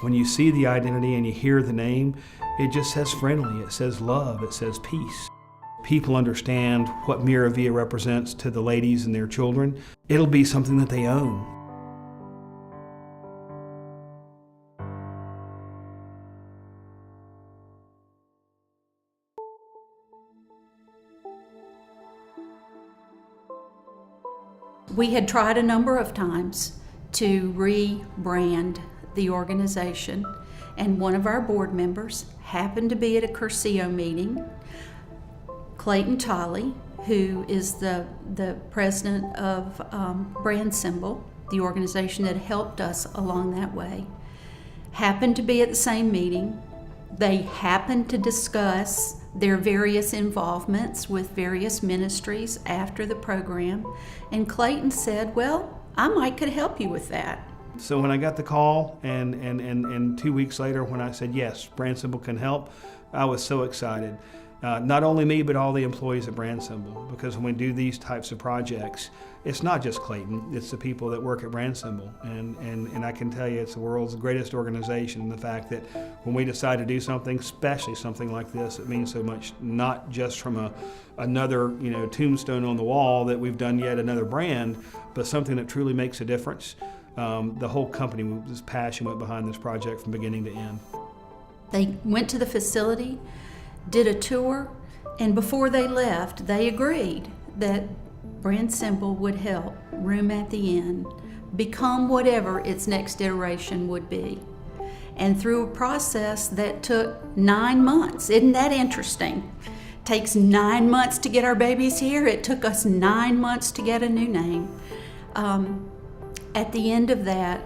When you see the identity and you hear the name, it just says friendly, it says love, it says peace. People understand what MiraVia represents to the ladies and their children. It'll be something that they own. We had tried a number of times to rebrand the organization, and one of our board members happened to be at a Curcio meeting. Clayton Tolley, who is the president of brandsymbol, the organization that helped us along that way, happened to be at the same meeting. They happened to discuss their various involvements with various ministries after the program, and Clayton said, well, I might could help you with that. So when I got the call and 2 weeks later when I said, yes, brandsymbol can help, I was so excited. Not only me, but all the employees at brandsymbol, because when we do these types of projects, it's not just Clayton, it's the people that work at brandsymbol. And I can tell you it's the world's greatest organization, and the fact that when we decide to do something, especially something like this, it means so much, not just from another tombstone on the wall that we've done yet another brand, but something that truly makes a difference. The whole company was passionate behind this project from beginning to end. They went to the facility, did a tour, and before they left, they agreed that brandsymbol would help Room at the Inn become whatever its next iteration would be. And through a process that took 9 months, isn't that interesting? Takes 9 months to get our babies here. It took us 9 months to get a new name. At the end of that,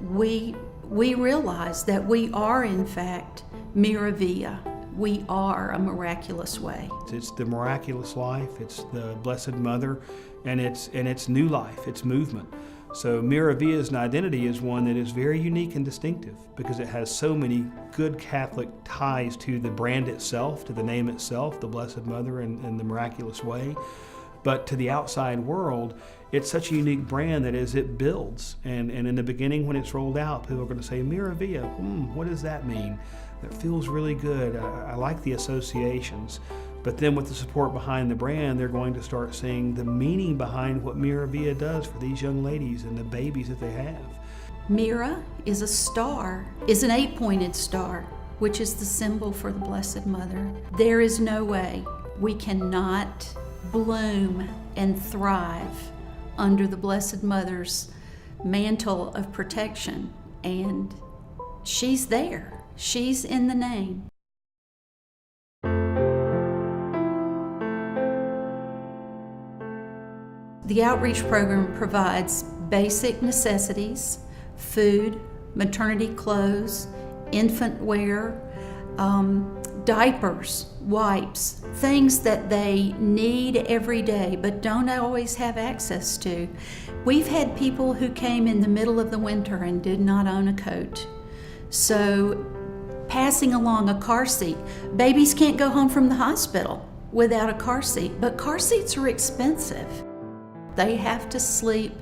we realized that we are in fact MiraVia. We are a miraculous way. It's the miraculous life, it's the Blessed Mother, and it's new life, it's movement. So MiraVia's identity is one that is very unique and distinctive because it has so many good Catholic ties to the brand itself, to the name itself, the Blessed Mother and the miraculous way. But to the outside world, it's such a unique brand that as it builds, and in the beginning when it's rolled out, people are going to say, MiraVia, what does that mean? It feels really good. I like the associations. But then with the support behind the brand, they're going to start seeing the meaning behind what MiraVia does for these young ladies and the babies that they have. Mira is a star, is an 8-pointed star, which is the symbol for the Blessed Mother. There is no way we cannot bloom and thrive under the Blessed Mother's mantle of protection, and she's there. She's in the name. The outreach program provides basic necessities, food, maternity clothes, infant wear, diapers, wipes, things that they need every day but don't always have access to. We've had people who came in the middle of the winter and did not own a coat. So passing along a car seat. Babies can't go home from the hospital without a car seat, but car seats are expensive. They have to sleep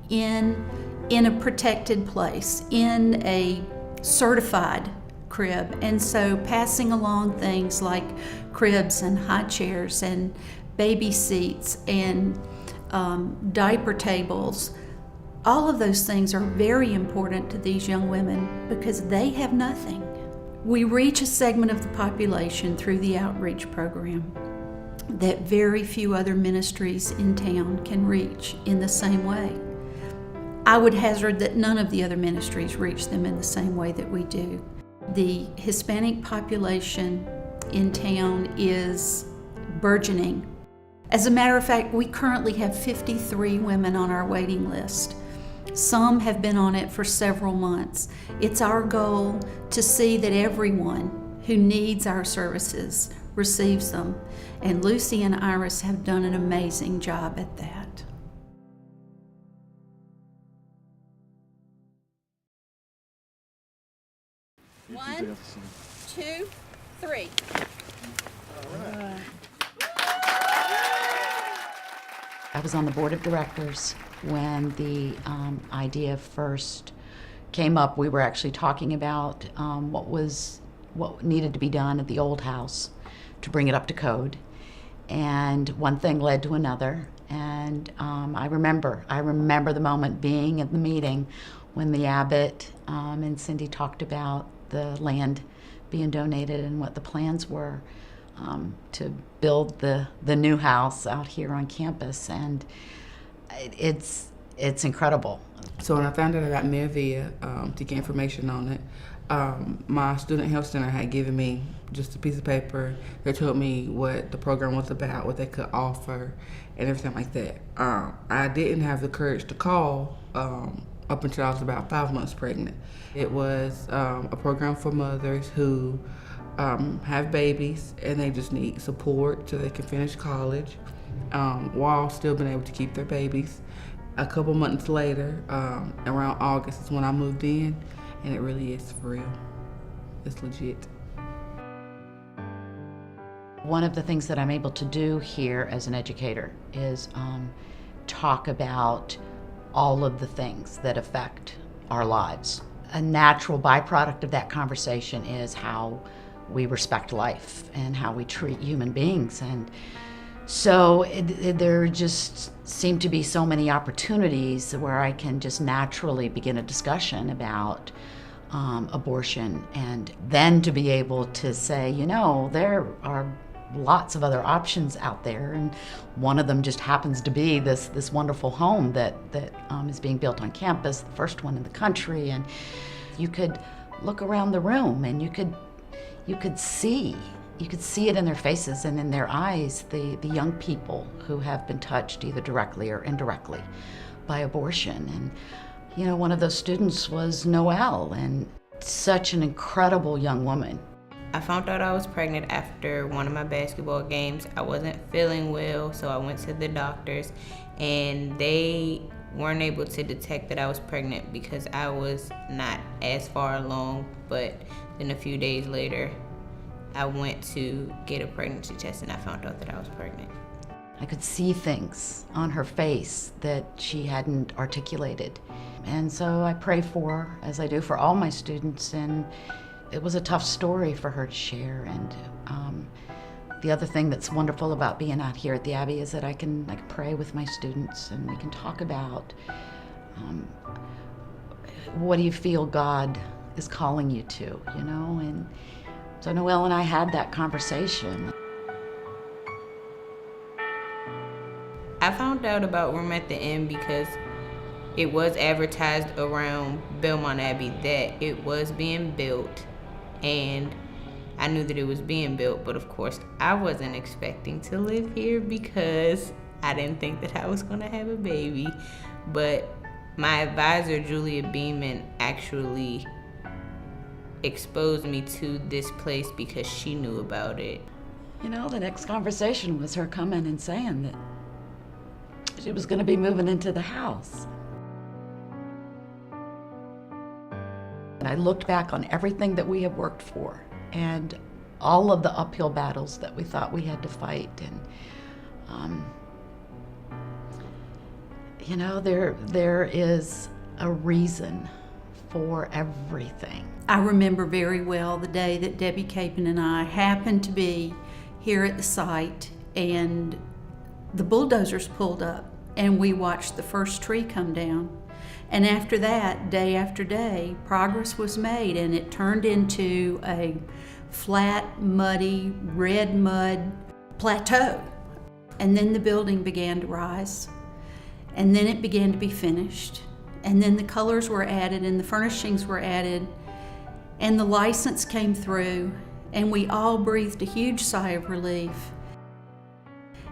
in a protected place, in a certified crib. And so passing along things like cribs and high chairs and baby seats and diaper tables, all of those things are very important to these young women because they have nothing. We reach a segment of the population through the outreach program that very few other ministries in town can reach in the same way. I would hazard that none of the other ministries reach them in the same way that we do. The Hispanic population in town is burgeoning. As a matter of fact, we currently have 53 women on our waiting list. Some have been on it for several months. It's our goal to see that everyone who needs our services receives them. And Lucy and Iris have done an amazing job at that. One, two, three. All right. I was on the board of directors when the idea first came up, we were actually talking about what needed to be done at the old house to bring it up to code. And one thing led to another. And I remember the moment being at the meeting when the abbot and Cindy talked about the land being donated and what the plans were to build the new house out here on campus. And it's incredible. So when I found out about MiraVia to get information on it, my student health center had given me just a piece of paper that told me what the program was about, what they could offer, and everything like that. I didn't have the courage to call up until I was about 5 months pregnant. It was a program for mothers who have babies and they just need support so they can finish college while still being able to keep their babies. A couple months later, around August, is when I moved in, and it really is for real. It's legit. One of the things that I'm able to do here as an educator is talk about all of the things that affect our lives. A natural byproduct of that conversation is how we respect life and how we treat human beings. And so there just seem to be so many opportunities where I can just naturally begin a discussion about abortion, and then to be able to say, you know, there are lots of other options out there, and one of them just happens to be this wonderful home that is being built on campus, the first one in the country. And you could look around the room and you could see it in their faces and in their eyes, the young people who have been touched either directly or indirectly by abortion. And you know, one of those students was Noelle, and such an incredible young woman. I found out I was pregnant after one of my basketball games. I wasn't feeling well, so I went to the doctors, and they weren't able to detect that I was pregnant because I was not as far along. But then a few days later, I went to get a pregnancy test, and I found out that I was pregnant. I could see things on her face that she hadn't articulated. And so I pray for her, as I do for all my students, and it was a tough story for her to share. And the other thing that's wonderful about being out here at the Abbey is that I can pray with my students, and we can talk about what do you feel God is calling you to, you know? And so Noelle and I had that conversation. I found out about Room at the Inn because it was advertised around Belmont Abbey that it was being built, and I knew that it was being built, but of course I wasn't expecting to live here because I didn't think that I was gonna have a baby. But my advisor, Julia Beeman, actually exposed me to this place because she knew about it. You know, the next conversation was her coming and saying that she was gonna be moving into the house. And I looked back on everything that we have worked for and all of the uphill battles that we thought we had to fight. And, you know, there is a reason for everything. I remember very well the day that Debbie Capon and I happened to be here at the site, and the bulldozers pulled up, and we watched the first tree come down. And after that, day after day, progress was made, and it turned into a flat, muddy, red mud plateau. And then the building began to rise, and then it began to be finished. And then the colors were added, and the furnishings were added, and the license came through, and we all breathed a huge sigh of relief.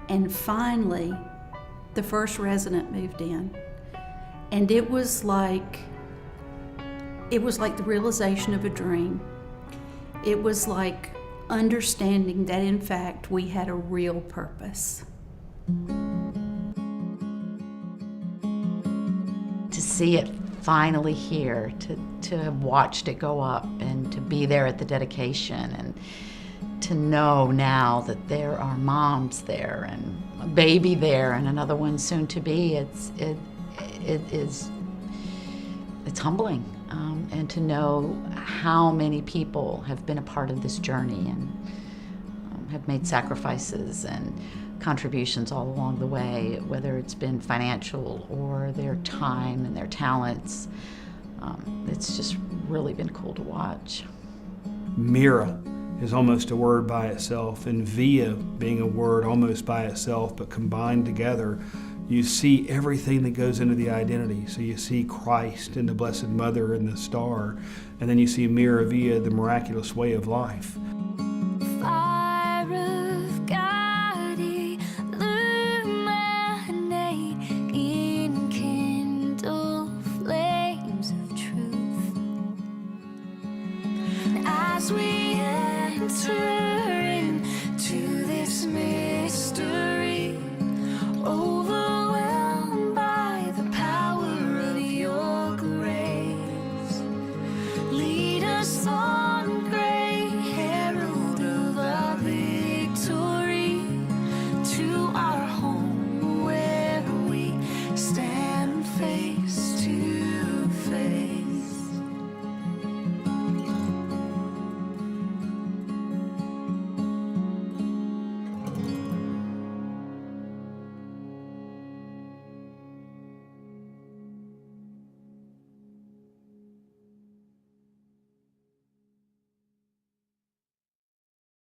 And finally, the first resident moved in. And it was like the realization of a dream. It was like understanding that in fact we had a real purpose. To see it finally here, to have watched it go up and to be there at the dedication, and to know now that there are moms there and a baby there and another one soon to be, it's humbling. and to know how many people have been a part of this journey and have made sacrifices and contributions all along the way, whether it's been financial or their time and their talents. It's just really been cool to watch. Mira is almost a word by itself, and Via being a word almost by itself, but combined together, you see everything that goes into the identity. So you see Christ and the Blessed Mother and the star, and then you see MiraVia, the miraculous way of life. Fire of God, illuminate, enkindle flames of truth. As we enter